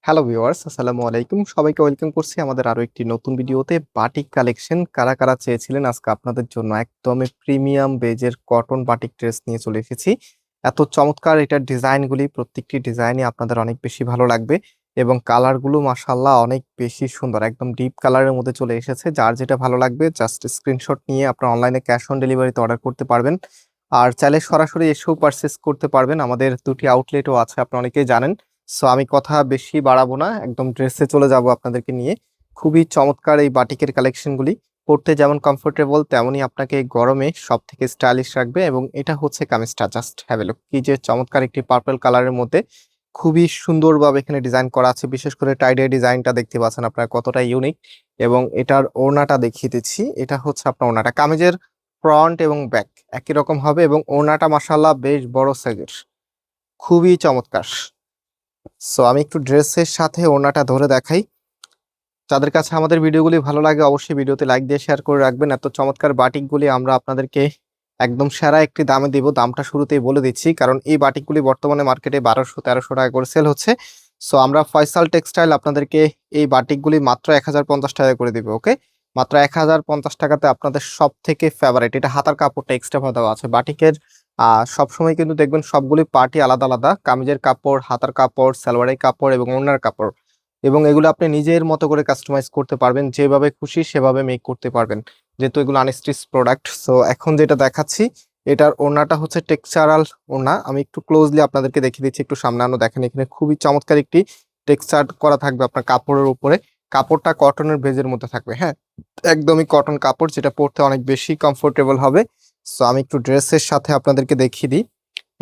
Hello viewers, আসসালামু আলাইকুম। সবাইকে ওয়েলকাম করছি আমাদের আরো একটি নতুন ভিডিওতে। বাটিক কালেকশন কারা কারা চেয়েছিলেন, আজকে আপনাদের জন্য একদমই প্রিমিয়াম বেজের কটন বাটিক ড্রেস নিয়ে চলে এসেছি। এত চমৎকার এটার ডিজাইনগুলি, প্রত্যেকটি ডিজাইনই আপনাদের অনেক বেশি ভালো লাগবে এবং কালারগুলো মাশাআল্লাহ অনেক বেশি সুন্দর, একদম ডিপ কালারের মধ্যে চলে এসেছে। যার যেটা ভালো লাগবে জাস্ট স্ক্রিনশট নিয়ে আপনার অনলাইনে ক্যাশ অন ডেলিভারিতে অর্ডার করতে পারবেন। আর চাইলে সরাসরি এসেও পারচেস করতে পারবেন, আমাদের দুটি আউটলেটও আছে, আপনি অনেকেই জানেন। সো আমি কথা বেশি বাড়াবো না, একদম ড্রেসে চলে যাব আপনাদেরকে নিয়ে। খুবই চমৎকার এই বাটিকের কালেকশনগুলি, পরতে যেমন কমফোর্টেবল তেমনই আপনাকে এই গরমে সব থেকে স্টাইলিশ রাখবে। এবং এটা হচ্ছে কামিজটা, জাস্ট হ্যাভ এ লুক, কি যে চমৎকার একটি পার্পল কালারের মধ্যে খুবই সুন্দরভাবে এখানে ডিজাইন করা আছে। বিশেষ করে টাইডের ডিজাইনটা দেখতে পাচ্ছেন আপনারা কতটা ইউনিক। এবং এটার ওড়নাটা দেখিয়ে দিচ্ছি, এটা হচ্ছে আপনার ওড়নাটা, কামিজের ফ্রন্ট এবং ব্যাক একই রকম হবে এবং ওড়নাটা মাশাআল্লাহ বেশ বড় সাইজের, খুবই চমৎকার। সো আমি একটু ড্রেসের সাথে ওড়নাটা ধরে দেখাই। যাদের কাছে আমাদের ভিডিওগুলি ভালো লাগে অবশ্যই ভিডিওতে লাইক দিয়ে শেয়ার করে রাখবেন। এত চমৎকার বাটিকগুলি আমরা আপনাদেরকে একদম সেরা একটি দামে দিব, দামটা শুরুতেই বলে দিচ্ছি কারণ এই বাটিকগুলি বর্তমানে মার্কেটে 1200-1300 টাকা করে সেল হচ্ছে। সো আমরা ফয়সাল টেক্সটাইল আপনাদেরকে এই বাটিকগুলি মাত্র 1050 টাকা করে দিব। ওকে, মাত্র 1050 টাকাতে আপনাদের সব থেকে ফেভারিট, এটা হাতার কাপড়টা এক্সট্রা দেওয়া আছে বাটিকের। সবসময় কিন্তু দেখবেন সবগুলি পার্টি আলাদা আলাদা, কামিজের কাপড়, হাতার কাপড়, সালোয়ারের কাপড় এবং ওড়নার কাপড়, এবং এগুলো আপনি নিজের মতো করে কাস্টমাইজ করতে পারবেন, যেভাবে খুশি সেভাবে মেক করতে পারবেন, যেহেতু এগুলো আনস্টিচ প্রোডাক্ট। সো এখন যেটা দেখাচ্ছি, এটার ওড়নাটা হচ্ছে টেক্সচারাল ওড়না। আমি একটু ক্লোজলি আপনাদেরকে দেখিয়ে দিচ্ছি, একটু সামনে আনো, দেখেন এখানে খুবই চমৎকার একটি টেক্সচার করা থাকবে আপনার কাপড়ের উপরে। কাপড়টা কটনের ভেজের মধ্যে থাকবে, হ্যাঁ, একদমই কটন কাপড়, যেটা পরতে অনেক বেশি কমফোর্টেবল হবে। সো আমি একটু ড্রেসের সাথে আপনাদেরকে দেখিয়ে দিই,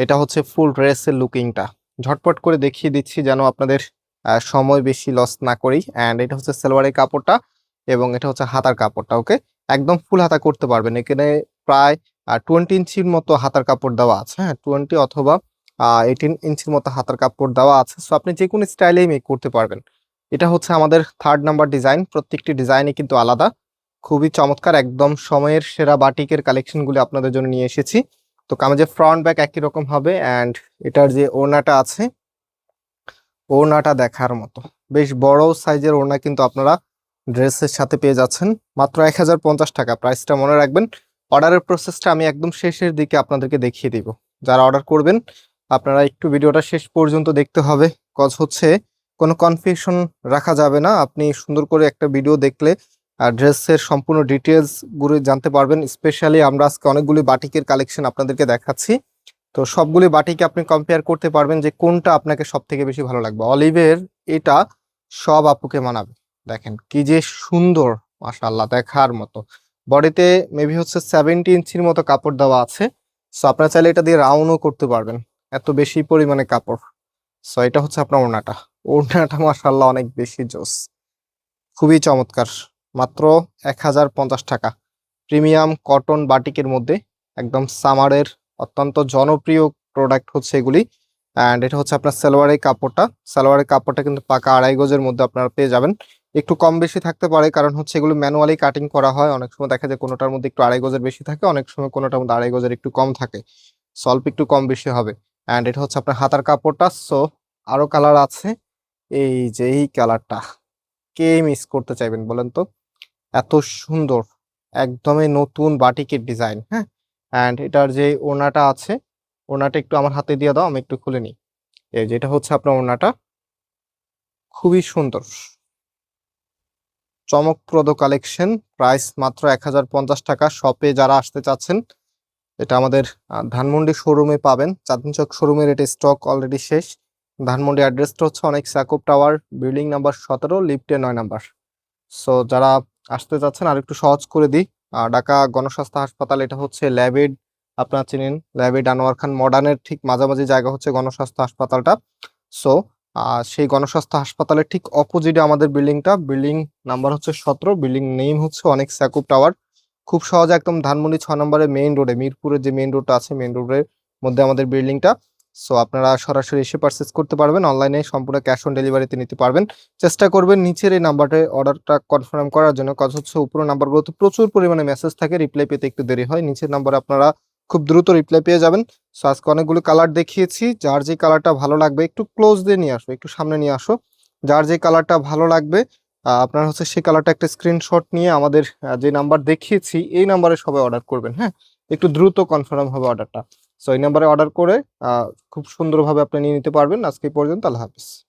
এটা হচ্ছে ফুল ড্রেসের লুকিংটা, ঝটপট করে দেখিয়ে দিচ্ছি যেন আপনাদের সময় বেশি লস না করি। অ্যান্ড এটা হচ্ছে সালোয়ারের কাপড়টা এবং এটা হচ্ছে হাতার কাপড়টা। ওকে, একদম ফুল হাতা করতে পারবেন, এখানে প্রায় 20 ইঞ্চির মতো হাতার কাপড় দেওয়া আছে, হ্যাঁ 20 অথবা 18 ইঞ্চির মতো হাতার কাপড় দেওয়া আছে। সো আপনি যে কোনো স্টাইলেই মেক করতে পারবেন। এটা হচ্ছে আমাদের 3rd নাম্বার ডিজাইন, প্রত্যেকটি ডিজাইনই কিন্তু আলাদা, খুবই চমৎকার, একদম সময়ের সেরা বাটিকের কালেকশনগুলি আপনাদের জন্য নিয়ে এসেছি। তো কামিজের ফ্রন্ট ব্যাক একই রকম হবে। অ্যান্ড এটার যে ওড়নাটা আছে, ওড়নাটা দেখার মতো বেশ বড় সাইজের ওড়না কিন্তু আপনারা ড্রেসের সাথে পেয়ে যাচ্ছেন মাত্র 1050 টাকা। প্রাইসটা মনে রাখবেন। অর্ডারের প্রসেসটা আমি একদম শেষের দিকে আপনাদেরকে দেখিয়ে দিব। যারা অর্ডার করবেন আপনারা একটু ভিডিওটা শেষ পর্যন্ত দেখতে হবে, কজ হচ্ছে কোনো কনফিউশন রাখা যাবে না। আপনি সুন্দর করে একটা ভিডিও দেখলে ড্রেসের সম্পূর্ণ ডিটেলস গুলো জানতে পারবেন। স্পেশালি আমরা আজকে অনেকগুলি বাটিকের কালেকশন আপনাদেরকে দেখাচ্ছি, তো সবগুলি বাটিকে আপনি কম্পেয়ার করতে পারবেন যে কোনটা আপনাকে সব থেকে বেশি ভালো লাগবে। অলিভের এটা সব আপুকে মানাবে, দেখেন কি যে সুন্দর, মাশাআল্লাহ দেখার মতো। বডিতে মেবি হচ্ছে 70 ইঞ্চির মতো কাপড় দেওয়া আছে। সো আপনারা চাইলে এটা দিয়ে রাউন্ডও করতে পারবেন, এত বেশি পরিমাণে কাপড়। সো এটা হচ্ছে আপনার ওড়নাটা, ওড়নাটা মাশাআল্লাহ অনেক বেশি জোস, খুবই চমৎকার। মাত্র 1050 টাকা, প্রিমিয়াম কটন বাটিকের মধ্যে, একদম সামারের অত্যন্ত জনপ্রিয় প্রোডাক্ট হচ্ছে এগুলি। অ্যান্ড এটা হচ্ছে আপনার সালোয়ারের কাপড়টা, সালোয়ারের কাপড়টা কিন্তু পাকা 2.5 গজের মধ্যে আপনারা পেয়ে যাবেন। একটু কম বেশি থাকতে পারে, কারণ হচ্ছে এগুলো ম্যানুয়ালি কাটিং করা হয়, অনেক সময় দেখা যায় কোনোটার মধ্যে একটু 2.5 গজের বেশি থাকে, অনেক সময় কোনোটার মধ্যে 2.5 গজের একটু কম থাকে, স্বল্প একটু কম বেশি হবে। অ্যান্ড এটা হচ্ছে আপনার হাতার কাপড়টা। সো আরো কালার আছে, এই যে এই কালারটা কে মিস করতে চাইবেন বলেন তো, এত সুন্দর, একদমই নতুন বাটিকের ডিজাইন, হ্যাঁ। অ্যান্ড এটার যে ওড়নাটা আছে, ওড়নাটা একটু আমার হাতে দিয়ে দাও, আমি একটু খুলে নিই। এই যেটা হচ্ছে আপনার ওড়নাটা, খুবই সুন্দর চমকপ্রদ কালেকশন। প্রাইস মাত্র 1050 টাকা। শপে যারা আসতে চাচ্ছেন, এটা আমাদের ধানমন্ডি শোরুমে পাবেন, চাঁদনী চক শোরুমের এটা স্টক অলরেডি শেষ। ধানমন্ডি অ্যাড্রেসটা হচ্ছে অনেক সাকুব টাওয়ার, বিল্ডিং নাম্বার 17, লিফটে 9 নাম্বার। সো যারা আসতে চাচ্ছেন আর একটু সহজ করে দিই, ঢাকা গণস্বাস্থ্য হাসপাতাল, এটা হচ্ছে ল্যাবেড, আপনারা চিনেন ল্যাবেড আনোয়ার খান মডার্নের ঠিক মাঝামাঝি জায়গা হচ্ছে গণস্বাস্থ্য হাসপাতালটা। সো সেই গণস্বাস্থ্য হাসপাতালের ঠিক অপোজিটে আমাদের বিল্ডিংটা, বিল্ডিং নাম্বার হচ্ছে 17, বিল্ডিং নেম হচ্ছে অনেক সাকুব টাওয়ার। খুব সহজে একদম ধানমন্ডি 6 নম্বরে মেইন রোডে, মিরপুরের যে মেইন রোডটা আছে, মেইন রোডের মধ্যে আমাদের বিল্ডিংটা। সো আপনারা সরাসরি এসে পারচেস করতে পারবেন, অনলাইনে সম্পূর্ণ ক্যাশ অন ডেলিভারিতে নিতে পারবেন। চেষ্টা করবেন নিচের এই নাম্বারে অর্ডারটা কনফার্ম করার জন্য, কাজ হচ্ছে উপরের নাম্বারগুলোতে প্রচুর পরিমাণে মেসেজ থাকে, রিপ্লাই পেতে একটু দেরি হয়, নিচের নাম্বারে আপনারা খুব দ্রুত রিপ্লাই পেয়ে যাবেন। সো আজকে অনেকগুলো কালার দেখিয়েছি, যার যে কালারটা ভালো লাগবে একটু ক্লোজ দিয়ে নিয়ে আসো, একটু সামনে নিয়ে আসো, যার যে কালারটা ভালো লাগবে আপনার হচ্ছে সেই কালারটা একটা স্ক্রিনশট নিয়ে আমাদের যে নাম্বার দেখিয়েছি এই নাম্বারে সবাই অর্ডার করবেন, হ্যাঁ? একটু দ্রুত কনফার্ম হবে অর্ডারটা। সো এই নাম্বারে অর্ডার করে খুব সুন্দরভাবে আপনি নিয়ে নিতে পারবেন। আজকে এই পর্যন্ত। আল্লাহ হাফেজ।